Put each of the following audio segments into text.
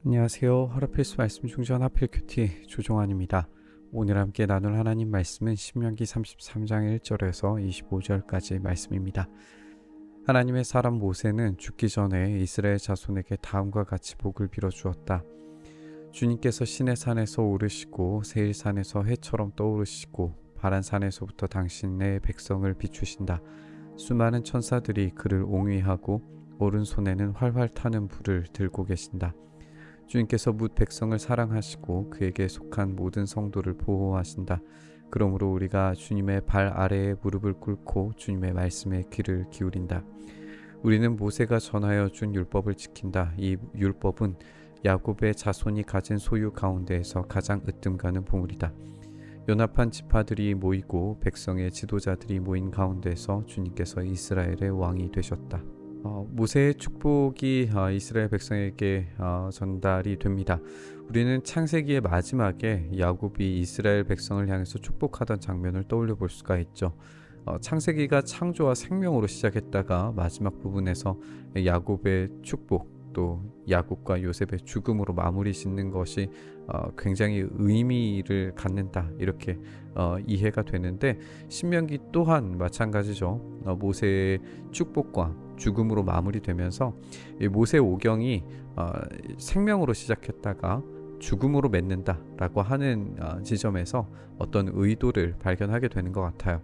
안녕하세요. 하루필수 말씀 중전 하필 큐티 조종환입니다. 오늘 함께 나눌 하나님 말씀은 신명기 33장 1절에서 25절까지 말씀입니다. 하나님의 사람 모세는 죽기 전에 이스라엘 자손에게 다음과 같이 복을 빌어 주었다. 주님께서 시내 산에서 오르시고 세일산에서 해처럼 떠오르시고 바란산에서부터 당신의 백성을 비추신다. 수많은 천사들이 그를 옹위하고 오른손에는 활활 타는 불을 들고 계신다. 주님께서 뭇 백성을 사랑하시고 그에게 속한 모든 성도를 보호하신다. 그러므로 우리가 주님의 발 아래에 무릎을 꿇고 주님의 말씀에 귀를 기울인다. 우리는 모세가 전하여 준 율법을 지킨다. 이 율법은 야곱의 자손이 가진 소유 가운데에서 가장 으뜸가는 보물이다. 연합한 지파들이 모이고 백성의 지도자들이 모인 가운데서 주님께서 이스라엘의 왕이 되셨다. 모세의 축복이 이스라엘 백성에게 전달이 됩니다. 우리는 창세기의 마지막에 야곱이 이스라엘 백성을 향해서 축복하던 장면을 떠올려 볼 수가 있죠. 창세기가 창조와 생명으로 시작했다가 마지막 부분에서 야곱의 축복 또 야곱과 요셉의 죽음으로 마무리 짓는 것이 굉장히 의미를 갖는다 이렇게 이해가 되는데 신명기 또한 마찬가지죠. 모세의 축복과 죽음으로 마무리되면서 이 모세 오경이 생명으로 시작했다가 죽음으로 맺는다라고 하는 지점에서 어떤 의도를 발견하게 되는 것 같아요.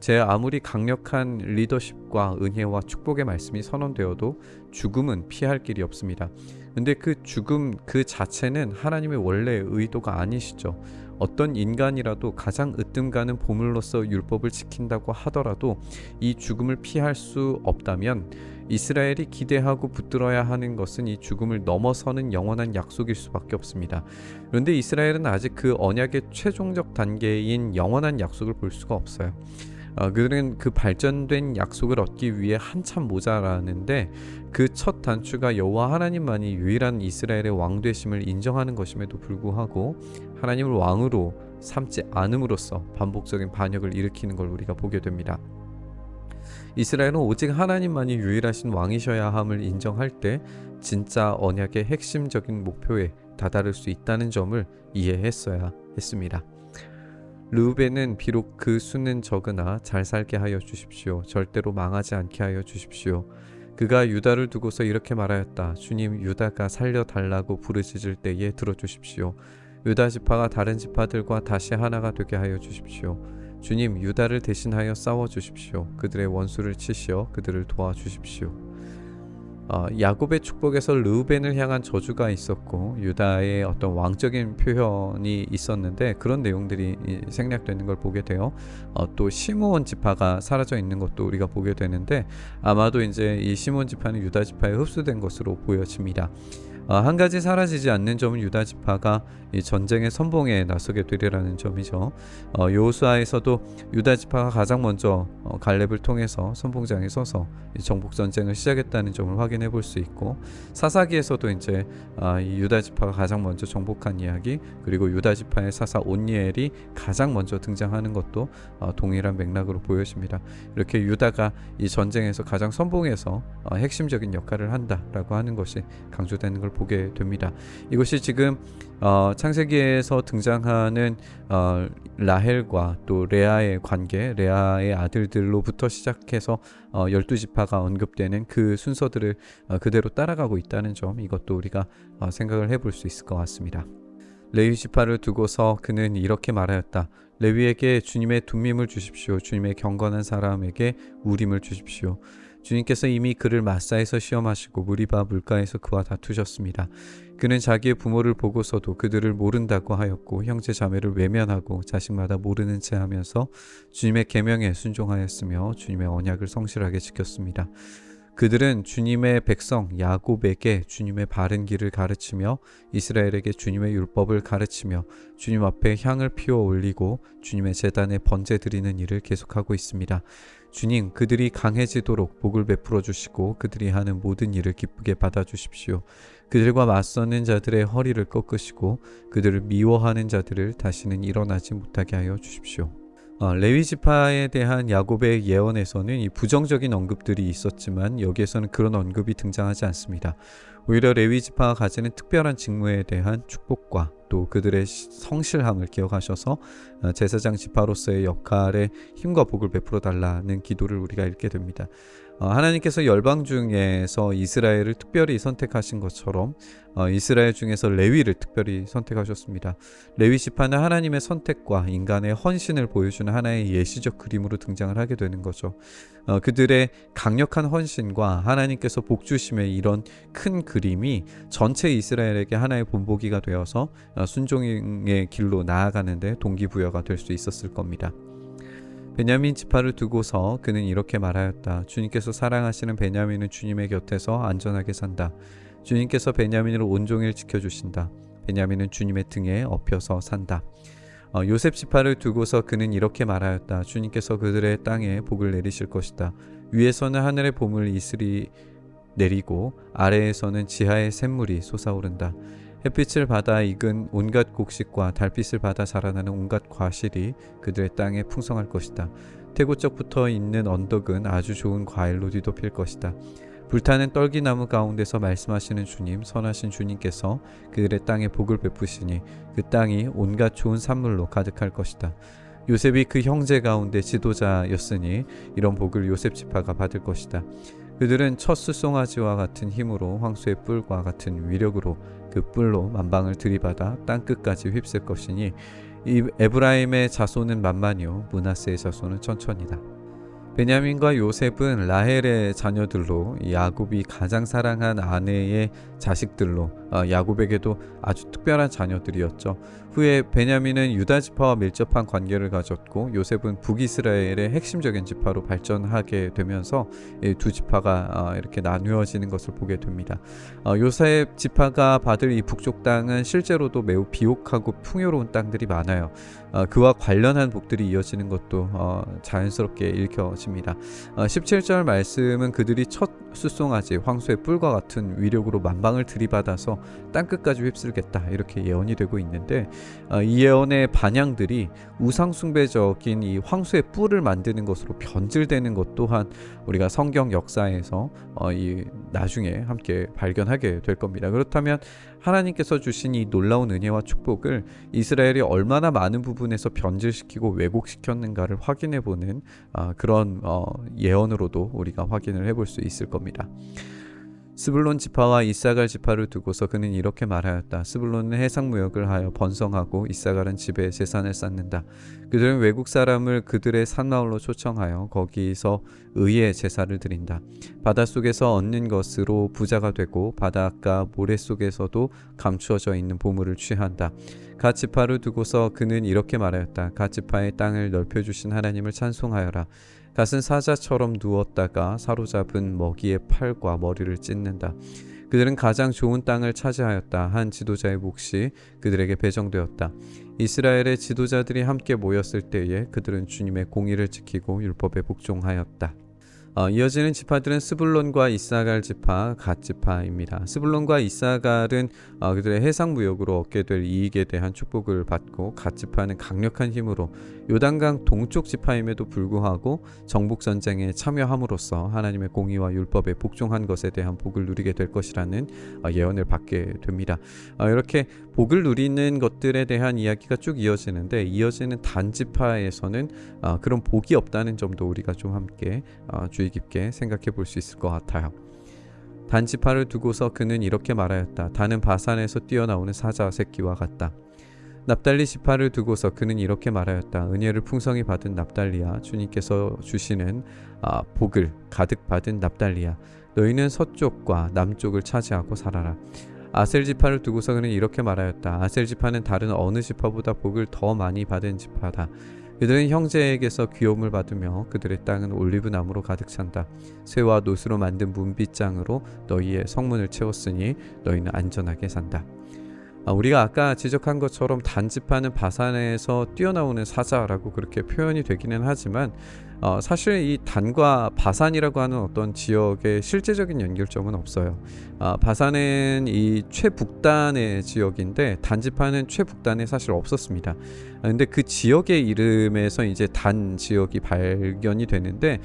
제 아무리 강력한 리더십과 은혜와 축복의 말씀이 선언되어도 죽음은 피할 길이 없습니다. 근데 그 죽음 그 자체는 하나님의 원래 의도가 아니시죠. 어떤 인간이라도 가장 으뜸가는 보물로서 율법을 지킨다고 하더라도 이 죽음을 피할 수 없다면 이스라엘이 기대하고 붙들어야 하는 것은 이 죽음을 넘어서는 영원한 약속일 수밖에 없습니다. 그런데 이스라엘은 아직 그 언약의 최종적 단계인 영원한 약속을 볼 수가 없어요. 그들은 그 발전된 약속을 얻기 위해 한참 모자라는데 그 첫 단추가 여호와 하나님만이 유일한 이스라엘의 왕 되심을 인정하는 것임에도 불구하고 하나님을 왕으로 삼지 않음으로써 반복적인 반역을 일으키는 걸 우리가 보게 됩니다. 이스라엘은 오직 하나님만이 유일하신 왕이셔야 함을 인정할 때 진짜 언약의 핵심적인 목표에 다다를 수 있다는 점을 이해했어야 했습니다. 르우벤은 비록 그 수는 적으나 잘 살게 하여 주십시오. 절대로 망하지 않게 하여 주십시오. 그가 유다를 두고서 이렇게 말하였다. 주님, 유다가 살려달라고 부르짖을 때에 들어주십시오. 유다 지파가 다른 지파들과 다시 하나가 되게 하여 주십시오. 주님, 유다를 대신하여 싸워주십시오. 그들의 원수를 치시어 그들을 도와주십시오. 야곱의 축복에서 르우벤을 향한 저주가 있었고 유다의 어떤 왕적인 표현이 있었는데 그런 내용들이 생략되는 걸 보게 돼요. 또 시므온 지파가 사라져 있는 것도 우리가 보게 되는데 아마도 이제 이 시므온 지파는 유다 지파에 흡수된 것으로 보여집니다. 한 가지 사라지지 않는 점은 유다 지파가 이 전쟁의 선봉에 나서게 되리라는 점이죠. 여호수아에서도 유다 지파가 가장 먼저 갈렙을 통해서 선봉장에 서서 정복 전쟁을 시작했다는 점을 확인해 볼 수 있고 사사기에서도 이제 이 유다 지파가 가장 먼저 정복한 이야기 그리고 유다 지파의 사사 온니엘이 가장 먼저 등장하는 것도 동일한 맥락으로 보여집니다. 이렇게 유다가 이 전쟁에서 가장 선봉에서 핵심적인 역할을 한다라고 하는 것이 강조되는 걸 보게 됩니다. 이것이 지금 창세기에서 등장하는 라헬과 또 레아의 관계, 레아의 아들들로부터 시작해서 12지파가 언급되는 그 순서들을 그대로 따라가고 있다는 점 이것도 우리가 생각을 해볼 수 있을 것 같습니다. 레위 지파를 두고서 그는 이렇게 말하였다. 레위에게 주님의 둠밈을 주십시오. 주님의 경건한 사람에게 우림을 주십시오. 주님께서 이미 그를 마사에서 시험하시고 무리바 물가에서 그와 다투셨습니다. 그는 자기의 부모를 보고서도 그들을 모른다고 하였고 형제 자매를 외면하고 자식마다 모르는 채 하면서 주님의 계명에 순종하였으며 주님의 언약을 성실하게 지켰습니다. 그들은 주님의 백성 야곱에게 주님의 바른 길을 가르치며 이스라엘에게 주님의 율법을 가르치며 주님 앞에 향을 피워 올리고 주님의 제단에 번제 드리는 일을 계속하고 있습니다. 주님, 그들이 강해지도록 복을 베풀어 주시고 그들이 하는 모든 일을 기쁘게 받아 주십시오. 그들과 맞서는 자들의 허리를 꺾으시고 그들을 미워하는 자들을 다시는 일어나지 못하게 하여 주십시오. 레위 지파에 대한 야곱의 예언에서는 이 부정적인 언급들이 있었지만 여기에서는 그런 언급이 등장하지 않습니다. 오히려 레위 지파가 가지는 특별한 직무에 대한 축복과 또 그들의 성실함을 기억하셔서 제사장 지파로서의 역할에 힘과 복을 베풀어 달라는 기도를 우리가 읽게 됩니다. 하나님께서 열방 중에서 이스라엘을 특별히 선택하신 것처럼 이스라엘 중에서 레위를 특별히 선택하셨습니다. 레위 지파는 하나님의 선택과 인간의 헌신을 보여주는 하나의 예시적 그림으로 등장을 하게 되는 거죠. 그들의 강력한 헌신과 하나님께서 복 주심의 이런 큰 그림이 전체 이스라엘에게 하나의 본보기가 되어서 순종의 길로 나아가는데 동기부여가 될 수 있었을 겁니다. 베냐민 지파를 두고서 그는 이렇게 말하였다. 주님께서 사랑하시는 베냐민은 주님의 곁에서 안전하게 산다. 주님께서 베냐민을 온종일 지켜주신다. 베냐민은 주님의 등에 업혀서 산다. 요셉 지파를 두고서 그는 이렇게 말하였다. 주님께서 그들의 땅에 복을 내리실 것이다. 위에서는 하늘의 봄을 이슬이 내리고 아래에서는 지하의 샘물이 솟아오른다. 햇빛을 받아 익은 온갖 곡식과 달빛을 받아 자라나는 온갖 과실이 그들의 땅에 풍성할 것이다. 태고적 붙어 있는 언덕은 아주 좋은 과일로 뒤덮일 것이다. 불타는 떨기나무 가운데서 말씀하시는 주님, 선하신 주님께서 그들의 땅에 복을 베푸시니 그 땅이 온갖 좋은 산물로 가득할 것이다. 요셉이 그 형제 가운데 지도자였으니 이런 복을 요셉 지파가 받을 것이다. 그들은 첫 숫송아지와 같은 힘으로 황소의 뿔과 같은 위력으로 그 뿔로 만방을 들이받아 땅끝까지 휩쓸 것이니 이 에브라임의 자손은 만만이요 므낫세의 자손은 천천이다. 베냐민과 요셉은 라헬의 자녀들로 야곱이 가장 사랑한 아내의 자식들로 야곱에게도 아주 특별한 자녀들이었죠. 후에 베냐민은 유다 지파와 밀접한 관계를 가졌고 요셉은 북이스라엘의 핵심적인 지파로 발전하게 되면서 이 두 지파가 이렇게 나누어지는 것을 보게 됩니다. 요셉 지파가 받을 이 북쪽 땅은 실제로도 매우 비옥하고 풍요로운 땅들이 많아요. 그와 관련한 복들이 이어지는 것도 자연스럽게 읽혀집니다. 17절 말씀은 그들이 첫 숫송아지 황소의 뿔과 같은 위력으로 만방을 들이받아서 땅끝까지 휩쓸겠다 이렇게 예언이 되고 있는데 이 예언의 반향들이 우상숭배적인 이 황소의 뿔을 만드는 것으로 변질되는 것 또한 우리가 성경 역사에서 이 나중에 함께 발견하게 될 겁니다. 그렇다면 하나님께서 주신 이 놀라운 은혜와 축복을 이스라엘이 얼마나 많은 부분에서 변질시키고 왜곡시켰는가를 확인해보는 그런 예언으로도 우리가 확인을 해볼 수 있을 겁니다. 스불론 지파와 이사갈 지파를 두고서 그는 이렇게 말하였다. 스불론은 해상무역을 하여 번성하고 이사갈은 집에 재산을 쌓는다. 그들은 외국 사람을 그들의 산마을로 초청하여 거기서 의의 제사를 드린다. 바닷속에서 얻는 것으로 부자가 되고 바닷가 모래속에서도 감추어져 있는 보물을 취한다. 갓 지파를 두고서 그는 이렇게 말하였다. 갓 지파의 땅을 넓혀주신 하나님을 찬송하여라. 갓은 사자처럼 누웠다가 사로잡은 먹이의 팔과 머리를 찢는다. 그들은 가장 좋은 땅을 차지하였다. 한 지도자의 몫이 그들에게 배정되었다. 이스라엘의 지도자들이 함께 모였을 때에 그들은 주님의 공의를 지키고 율법에 복종하였다. 이어지는 지파들은 스불론과 이사갈 지파, 갓 지파입니다. 스불론과 이사갈은 그들의 해상무역으로 얻게 될 이익에 대한 축복을 받고 갓 지파는 강력한 힘으로 요단강 동쪽 지파임에도 불구하고 정복전쟁에 참여함으로써 하나님의 공의와 율법에 복종한 것에 대한 복을 누리게 될 것이라는 예언을 받게 됩니다. 이렇게 복을 누리는 것들에 대한 이야기가 쭉 이어지는데 이어지는 단 지파에서는 그런 복이 없다는 점도 우리가 좀 함께 주의 깊게 생각해 볼 수 있을 것 같아요. 단 지파를 두고서 그는 이렇게 말하였다. 단은 바산에서 뛰어나오는 사자 새끼와 같다. 납달리 지파를 두고서 그는 이렇게 말하였다. 은혜를 풍성히 받은 납달리야, 주님께서 주시는 복을 가득 받은 납달리야, 너희는 서쪽과 남쪽을 차지하고 살아라. 아셀 지파를 두고서 그는 이렇게 말하였다. 아셀 지파는 다른 어느 지파보다 복을 더 많이 받은 지파다. 그들은 형제에게서 귀여움을 받으며 그들의 땅은 올리브 나무로 가득 찬다. 쇠와 노수로 만든 문빗장으로 너희의 성문을 채웠으니 너희는 안전하게 산다. 우리가 아까 지적한 것처럼 단지파는 바산에서 뛰어나오는 사자라고 그렇게 표현이 되기는 하지만 사실 이 단과 바산이라고 하는 어떤 지역의 실제적인 연결점은 없어요. 바산은 이 최북단의 지역인데 단지파는 최북단에 사실 없었습니다. 근데 그 지역의 이름에서 이제 단 지역이 발견이 되는데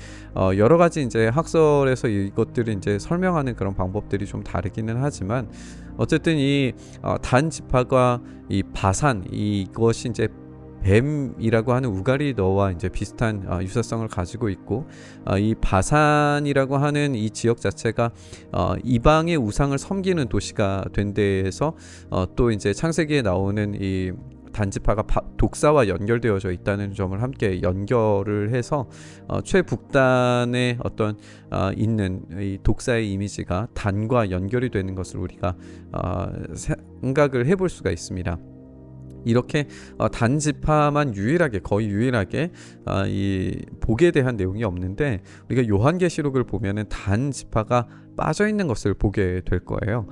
여러 가지 이제 학설에서 이것들을 이제 설명하는 그런 방법들이 좀 다르기는 하지만 어쨌든 이 단지파가 이 바산 이것이 이제 뱀이라고 하는 우가리너와 이제 비슷한 유사성을 가지고 있고 이 바산이라고 하는 이 지역 자체가 이방의 우상을 섬기는 도시가 된 데에서 또 이제 창세기에 나오는 이 단지파가 독사와 연결되어져 있다는 점을 함께 연결을 해서 최북단에 어떤 있는 이 독사의 이미지가 단과 연결이 되는 것을 우리가 생각을 해볼 수가 있습니다. 이렇게 단지파만 거의 유일하게 이 복에 대한 내용이 없는데 우리가 요한계시록을 보면은 단지파가 빠져 있는 것을 보게 될 거예요.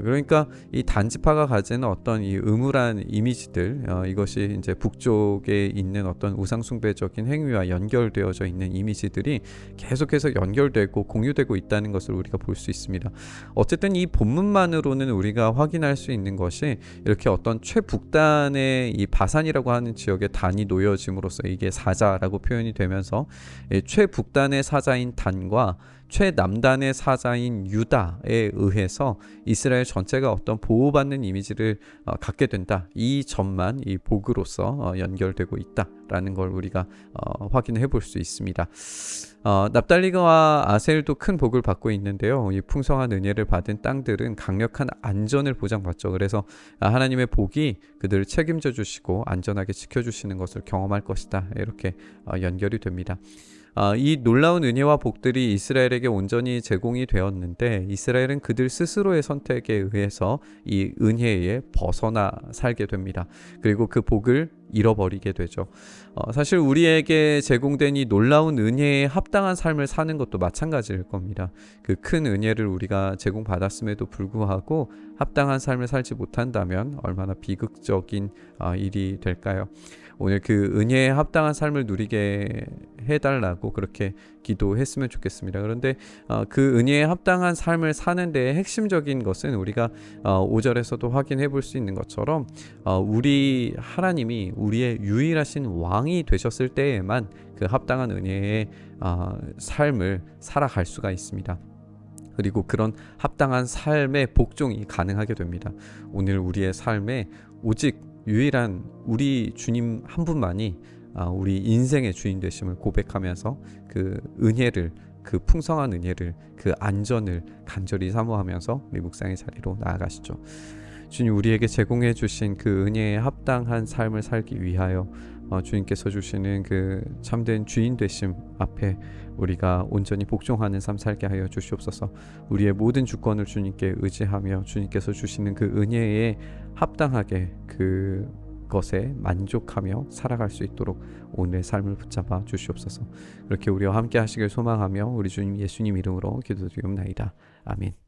그러니까 이 단지파가 가지는 어떤 이 음울한 이미지들, 이것이 이제 북쪽에 있는 어떤 우상숭배적인 행위와 연결되어져 있는 이미지들이 계속해서 연결되고 공유되고 있다는 것을 우리가 볼 수 있습니다. 어쨌든 이 본문만으로는 우리가 확인할 수 있는 것이 이렇게 어떤 최북단의 이 바산이라고 하는 지역에 단이 놓여짐으로써 이게 사자라고 표현이 되면서 최북단의 사자인 단과 최남단의 사자인 유다에 의해서 이스라엘 전체가 어떤 보호받는 이미지를 갖게 된다. 이 점만 이 복으로서 연결되고 있다라는 걸 우리가 확인해 볼 수 있습니다. 납달리와 아셀도 큰 복을 받고 있는데요. 이 풍성한 은혜를 받은 땅들은 강력한 안전을 보장받죠. 그래서 하나님의 복이 그들을 책임져 주시고 안전하게 지켜주시는 것을 경험할 것이다. 이렇게 연결이 됩니다. 이 놀라운 은혜와 복들이 이스라엘에게 온전히 제공이 되었는데 이스라엘은 그들 스스로의 선택에 의해서 이 은혜에 벗어나 살게 됩니다. 그리고 그 복을 잃어버리게 되죠. 사실 우리에게 제공된 이 놀라운 은혜에 합당한 삶을 사는 것도 마찬가지일 겁니다. 그 큰 은혜를 우리가 제공받았음에도 불구하고 합당한 삶을 살지 못한다면 얼마나 비극적인 일이 될까요? 오늘 그 은혜에 합당한 삶을 누리게 해달라고 그렇게 기도했으면 좋겠습니다. 그런데 그 은혜에 합당한 삶을 사는 데의 핵심적인 것은 우리가 5절에서도 확인해 볼 수 있는 것처럼 우리 하나님이 우리의 유일하신 왕이 되셨을 때에만 그 합당한 은혜의 삶을 살아갈 수가 있습니다. 그리고 그런 합당한 삶의 복종이 가능하게 됩니다. 오늘 우리의 삶에 오직 유일한 우리 주님 한 분만이 우리 인생의 주인 되심을 고백하면서 그 은혜를, 그 풍성한 은혜를, 그 안전을 간절히 사모하면서 우리 묵상의 자리로 나아가시죠. 주님, 우리에게 제공해 주신 그 은혜에 합당한 삶을 살기 위하여 주님께서 주시는 그 참된 주인 되심 앞에 우리가 온전히 복종하는 삶 살게 하여 주시옵소서. 우리의 모든 주권을 주님께 의지하며 주님께서 주시는 그 은혜에 합당하게 그것에 만족하며 살아갈 수 있도록 오늘의 삶을 붙잡아 주시옵소서. 그렇게 우리와 함께 하시길 소망하며 우리 주님 예수님 이름으로 기도드리옵나이다. 아멘.